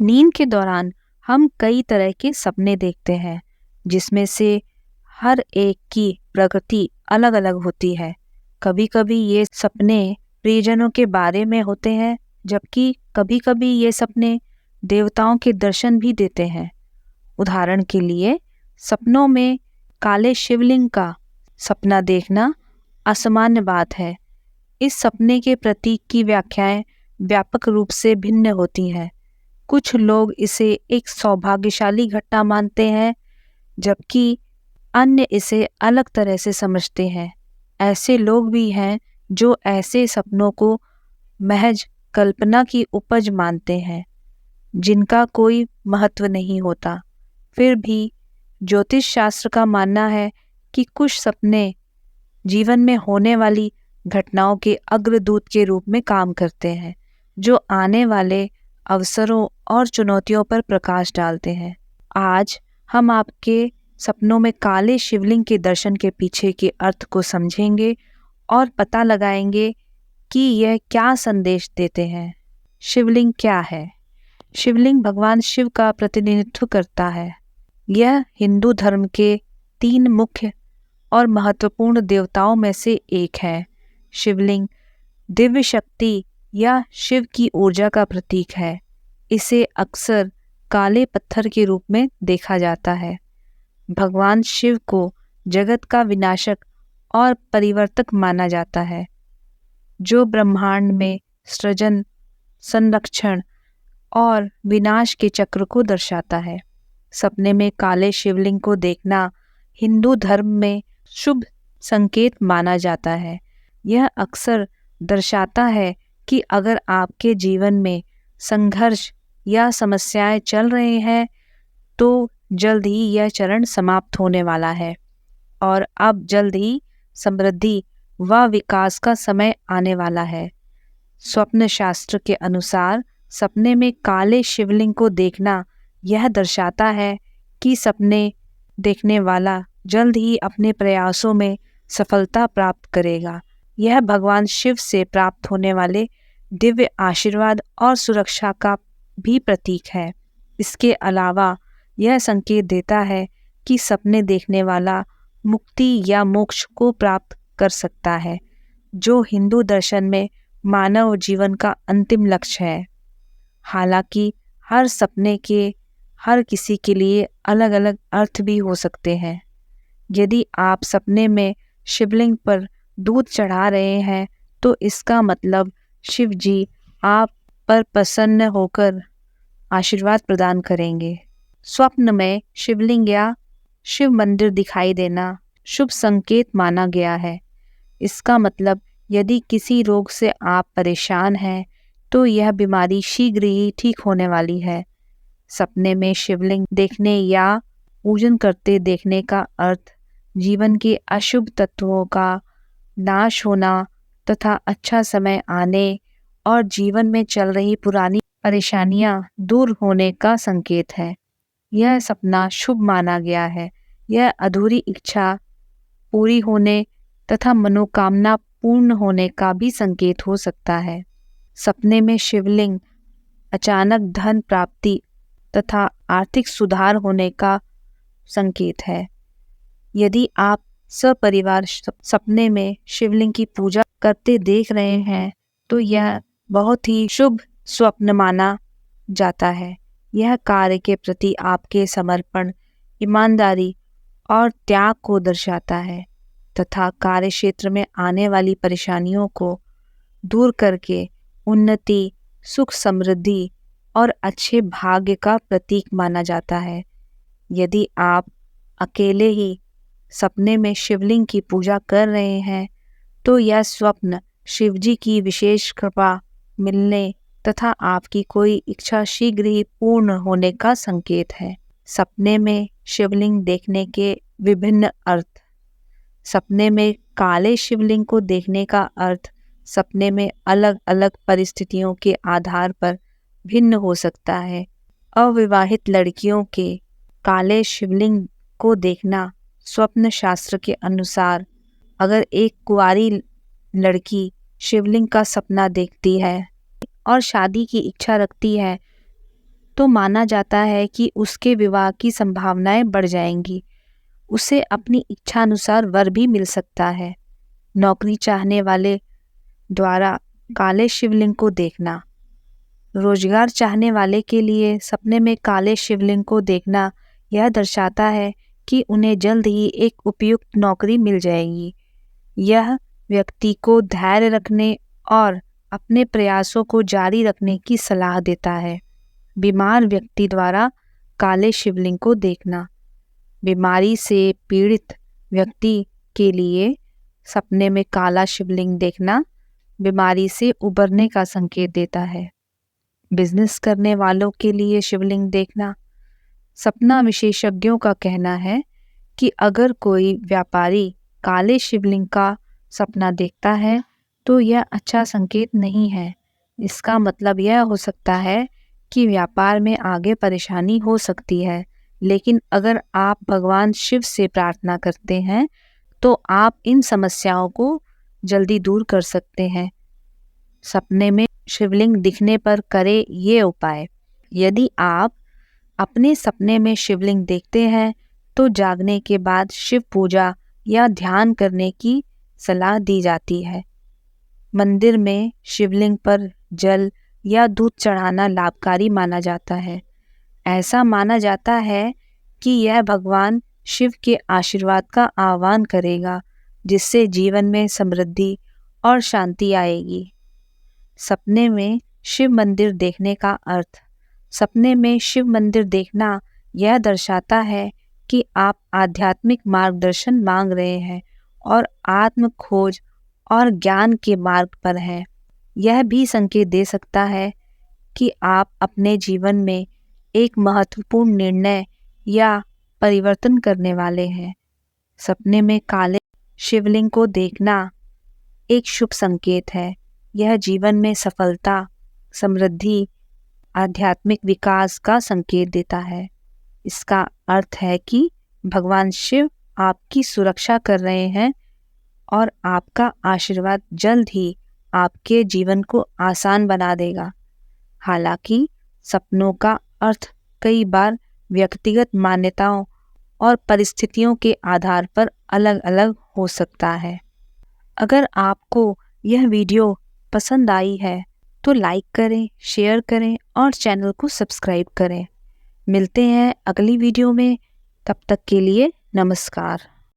नींद के दौरान हम कई तरह के सपने देखते हैं, जिसमें से हर एक की प्रकृति अलग-अलग होती है। कभी-कभी ये सपने प्रियजनों के बारे में होते हैं, जबकि कभी-कभी ये सपने देवताओं के दर्शन भी देते हैं। उदाहरण के लिए, सपनों में काले शिवलिंग का सपना देखना असामान्य बात है। इस सपने के प्रतीक की व्याख्याएं व्यापक रूप से भिन्न होती हैं। कुछ लोग इसे एक सौभाग्यशाली घटना मानते हैं, जबकि अन्य इसे अलग तरह से समझते हैं। ऐसे लोग भी हैं जो ऐसे सपनों को महज कल्पना की उपज मानते हैं, जिनका कोई महत्व नहीं होता। फिर भी ज्योतिष शास्त्र का मानना है कि कुछ सपने जीवन में होने वाली घटनाओं के अग्रदूत के रूप में काम करते हैं, जो आने वाले अवसरों और चुनौतियों पर प्रकाश डालते हैं। आज हम आपके सपनों में काले शिवलिंग के दर्शन के पीछे के अर्थ को समझेंगे और पता लगाएंगे कि यह क्या संदेश देते हैं। शिवलिंग क्या है? शिवलिंग भगवान शिव का प्रतिनिधित्व करता है। यह हिंदू धर्म के 3 मुख्य और महत्वपूर्ण देवताओं में से एक है। शिवलिंग दिव्य शक्ति या शिव की ऊर्जा का प्रतीक है। इसे अक्सर काले पत्थर के रूप में देखा जाता है। भगवान शिव को जगत का विनाशक और परिवर्तक माना जाता है, जो ब्रह्मांड में सृजन, संरक्षण और विनाश के चक्र को दर्शाता है। सपने में काले शिवलिंग को देखना हिंदू धर्म में शुभ संकेत माना जाता है। यह अक्सर दर्शाता है कि अगर आपके जीवन में संघर्ष या समस्याएं चल रहे हैं, तो जल्द ही यह चरण समाप्त होने वाला है और अब जल्द ही समृद्धि व विकास का समय आने वाला है। स्वप्न शास्त्र के अनुसार सपने में काले शिवलिंग को देखना यह दर्शाता है कि सपने देखने वाला जल्द ही अपने प्रयासों में सफलता प्राप्त करेगा। यह भगवान शिव से प्राप्त होने वाले दिव्य आशीर्वाद और सुरक्षा का भी प्रतीक है। इसके अलावा यह संकेत देता है कि सपने देखने वाला मुक्ति या मोक्ष को प्राप्त कर सकता है, जो हिंदू दर्शन में मानव जीवन का अंतिम लक्ष्य है। हालांकि हर सपने के हर किसी के लिए अलग अलग अर्थ भी हो सकते हैं। यदि आप सपने में शिवलिंग पर दूध चढ़ा रहे हैं, तो इसका मतलब शिव जी आप पर प्रसन्न होकर आशीर्वाद प्रदान करेंगे। स्वप्न में शिवलिंग या शिव मंदिर दिखाई देना शुभ संकेत माना गया है। इसका मतलब यदि किसी रोग से आप परेशान हैं, तो यह बीमारी शीघ्र ही ठीक होने वाली है। सपने में शिवलिंग देखने या पूजन करते देखने का अर्थ जीवन के अशुभ तत्वों का नाश होना तथा अच्छा समय आने और जीवन में चल रही पुरानी परेशानियां दूर होने का संकेत है। यह सपना शुभ माना गया है। यह अधूरी इच्छा पूरी होने तथा मनोकामना पूर्ण होने का भी संकेत हो सकता है। सपने में शिवलिंग अचानक धन प्राप्ति तथा आर्थिक सुधार होने का संकेत है। यदि आप सपरिवार सपने में शिवलिंग की पूजा करते देख रहे हैं, तो यह बहुत ही शुभ स्वप्न माना जाता है। यह कार्य के प्रति आपके समर्पण, ईमानदारी और त्याग को दर्शाता है तथा कार्य क्षेत्र में आने वाली परेशानियों को दूर करके उन्नति, सुख, समृद्धि और अच्छे भाग्य का प्रतीक माना जाता है। यदि आप अकेले ही सपने में शिवलिंग की पूजा कर रहे हैं, तो यह स्वप्न शिवजी की विशेष कृपा मिलने तथा आपकी कोई इच्छा शीघ्र ही पूर्ण होने का संकेत है। सपने में शिवलिंग देखने के विभिन्न अर्थ। सपने में काले शिवलिंग को देखने का अर्थ सपने में अलग अलग परिस्थितियों के आधार पर भिन्न हो सकता है। अविवाहित लड़कियों के काले शिवलिंग को देखना स्वप्न शास्त्र के अनुसार, अगर एक कुंवारी लड़की शिवलिंग का सपना देखती है और शादी की इच्छा रखती है, तो माना जाता है कि उसके विवाह की संभावनाएं बढ़ जाएंगी। उसे अपनी इच्छानुसार वर भी मिल सकता है। नौकरी चाहने वाले द्वारा काले शिवलिंग को देखना। रोजगार चाहने वाले के लिए सपने में काले शिवलिंग को देखना यह दर्शाता है कि उन्हें जल्द ही एक उपयुक्त नौकरी मिल जाएगी। यह व्यक्ति को धैर्य रखने और अपने प्रयासों को जारी रखने की सलाह देता है। बीमार व्यक्ति द्वारा काले शिवलिंग को देखना। बीमारी से पीड़ित व्यक्ति के लिए सपने में काला शिवलिंग देखना बीमारी से उबरने का संकेत देता है। बिजनेस करने वालों के लिए शिवलिंग देखना। सपना विशेषज्ञों का कहना है कि अगर कोई व्यापारी काले शिवलिंग का सपना देखता है तो यह अच्छा संकेत नहीं है। इसका मतलब यह हो सकता है कि व्यापार में आगे परेशानी हो सकती है, लेकिन अगर आप भगवान शिव से प्रार्थना करते हैं तो आप इन समस्याओं को जल्दी दूर कर सकते हैं। सपने में शिवलिंग दिखने पर करें ये उपाय। यदि आप अपने सपने में शिवलिंग देखते हैं तो जागने के बाद शिव पूजा या ध्यान करने की सलाह दी जाती है। मंदिर में शिवलिंग पर जल या दूध चढ़ाना लाभकारी माना जाता है। ऐसा माना जाता है कि यह भगवान शिव के आशीर्वाद का आह्वान करेगा, जिससे जीवन में समृद्धि और शांति आएगी। सपने में शिव मंदिर देखने का अर्थ। सपने में शिव मंदिर देखना यह दर्शाता है कि आप आध्यात्मिक मार्गदर्शन मांग रहे हैं और आत्म खोज और ज्ञान के मार्ग पर हैं। यह भी संकेत दे सकता है कि आप अपने जीवन में एक महत्वपूर्ण निर्णय या परिवर्तन करने वाले हैं। सपने में काले शिवलिंग को देखना एक शुभ संकेत है। यह जीवन में सफलता, समृद्धि, आध्यात्मिक विकास का संकेत देता है। इसका अर्थ है कि भगवान शिव आपकी सुरक्षा कर रहे हैं और आपका आशीर्वाद जल्द ही आपके जीवन को आसान बना देगा। हालांकि सपनों का अर्थ कई बार व्यक्तिगत मान्यताओं और परिस्थितियों के आधार पर अलग अलग हो सकता है। अगर आपको यह वीडियो पसंद आई है तो लाइक करें, शेयर करें और चैनल को सब्सक्राइब करें। मिलते हैं अगली वीडियो में। तब तक के लिए नमस्कार।